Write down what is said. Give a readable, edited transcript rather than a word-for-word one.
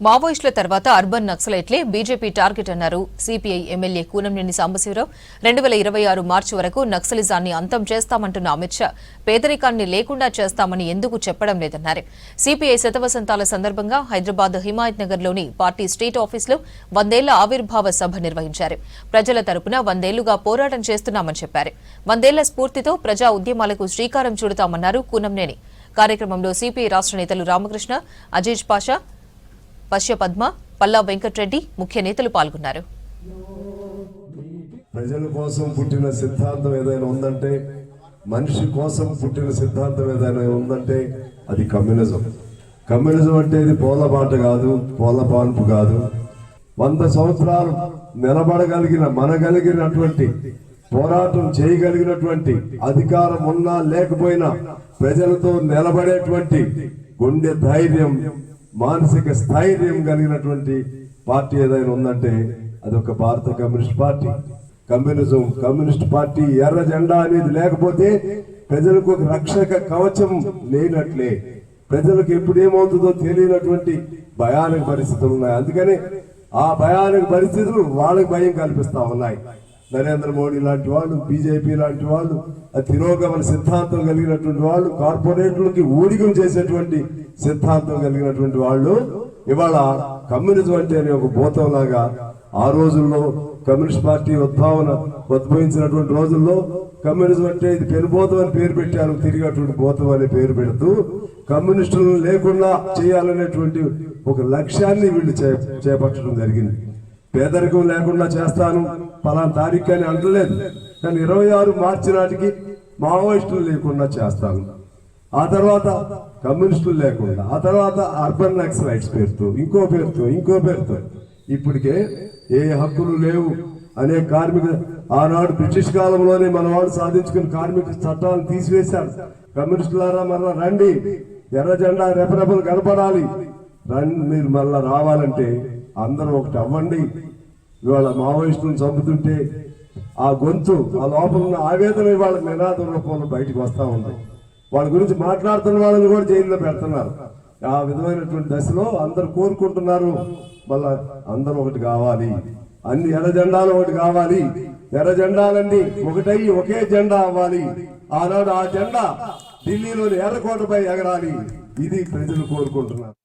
మావోయిస్టుల తర్వాత urban నక్సలైట్లే BJP target అన్నారు సిపిఐ ఎమ్మెల్యే కూనంనేని సాంబశివరావు. 2026 మార్చి వరకు నక్సలిజాన్ని అంతం చేస్తామంటున్న అమిత్ షా పేదరికాన్ని లేకుండా చేస్తామని ఎందుకు చెప్పడం లేదన్నారు. సిపిఐ శతవసంతాల సందర్భంగా హైదరాబాద్ హిమాయత్ నగర్లోని పార్టీ స్టేట్ ఆఫీసులో 100 ఏళ్ల ఆవిర్భావ సభ నిర్వహించారు. ప్రజల తరపున 100 ఏళ్లుగా పోరాటం చేస్తున్నామని చెప్పారు. 100 ఏళ్ల స్ఫూర్తితో ప్రజా ఉద్యమాలకు శ్రీకారం చుడతామన్నారు కూనంనేని. కార్యక్రమంలో సిపిఐ రాష్ట్ర నేతలు రామకృష్ణ, అజీజ్ పాషా, పశ్య పద్మ, పల్లా వెంకట్రెడ్డి ముఖ్య నేతలు పాల్గొన్నారు. ప్రజల కోసం పుట్టిన సిద్ధాంతం ఏదైనా ఉందంటే, మనిషి కోసం పుట్టిన సిద్ధాంతం ఏదైనా ఉందంటే అది కమ్యూనిజం. కమ్యూనిజం అంటే ఇది పోలబాట కాదు, పోలపాన్పు కాదు. 100 సంవత్సరాలు మనగలిగినటువంటి పోరాటం చేయగలిగినటువంటి అధికారం ఉన్నా లేకపోయినా ప్రజలతో నిలబడేటువంటి గుండె ధైర్యం, మానసిక స్థైర్యం కలిగినటువంటి పార్టీ ఏదైనా ఉందంటే అదొక భారత కమ్యూనిస్ట్ పార్టీ. కమ్యూనిస్ట్ పార్టీ ఎర్ర జెండా అనేది లేకపోతే ప్రజలకు ఒక రక్షక కవచం లేనట్లే. ప్రజలకు ఎప్పుడు ఏమవుతుందో తెలియనటువంటి భయానక పరిస్థితులు ఉన్నాయి. అందుకని ఆ భయానక పరిస్థితులు వాళ్ళకి భయం కల్పిస్తా ఉన్నాయి. నరేంద్ర మోడీ లాంటి వాళ్ళు, బీజేపీ లాంటి వాళ్ళు, తిరోగమన సిద్ధాంతం కలిగినటువంటి వాళ్ళు, కార్పొరేట్లకి ఊడిగం చేసేటువంటి సిద్ధాంతం కలిగినటువంటి వాళ్ళు ఇవాళ కమ్యూనిజం అంటే ఒక భూతంలాగా, ఆ రోజుల్లో కమ్యూనిస్ట్ పార్టీ ఉద్భవించినటువంటి రోజుల్లో కమ్యూనిజం అంటే ఇది పెనుభూతం అని పేరు పెట్టారు. తిరిగి అటువంటి భూతం అనే పేరు పెడుతూ కమ్యూనిస్టులను లేకుండా చేయాలనేటువంటి ఒక లక్ష్యాన్ని వీళ్ళు చేపట్టడం జరిగింది. పేదరికం లేకుండా చేస్తాను పలానా తారీఖు అని అంటలేదు, కానీ 26 మార్చి నాటికి మావోయిస్టులు లేకుండా చేస్తాను, ఆ తర్వాత కమ్యూనిస్టులు లేకుండా, ఆ తర్వాత అర్బన్ నక్సలైట్స్ పేరుతో ఇంకో పేరుతో ఇప్పటికే ఏ హక్కులు లేవు అనే ఆనాడు బ్రిటిష్ కాలంలోనే మన వాళ్ళు సాధించుకున్న కార్మిక చట్టాలను తీసివేశారు. కమ్యూనిస్టులారా మళ్ళా రండి, ఎర్ర జెండా రెపరెపలు కనపడాలి, రండి, మీరు మళ్ళా రావాలంటే అందరూ ఒకటి అవ్వండి. ఇవాళ మావోయిస్టులను చంపుతుంటే ఆ గొంతు, ఆ లోపల ఉన్న ఆవేదన ఇవాళ నినాదం రూపంలో బయటకు వస్తా ఉంది. వాళ్ళ గురించి మాట్లాడుతున్న వాళ్ళని కూడా జైల్లో పెడుతున్నారు. ఆ విధమైనటువంటి దశలో అందరు కోరుకుంటున్నారు మళ్ళా అందరూ ఒకటి కావాలి, అన్ని ఎర్ర జెండాలు ఒకటి కావాలి, ఎర్ర జెండాలన్నీ ఒకటయ్యి ఒకే జెండా అవ్వాలి. ఆనాడు ఆ జెండా ఢిల్లీలోని ఎర్రకోటపై ఎగరాలి. ఇది ప్రజలు కోరుకుంటున్నారు.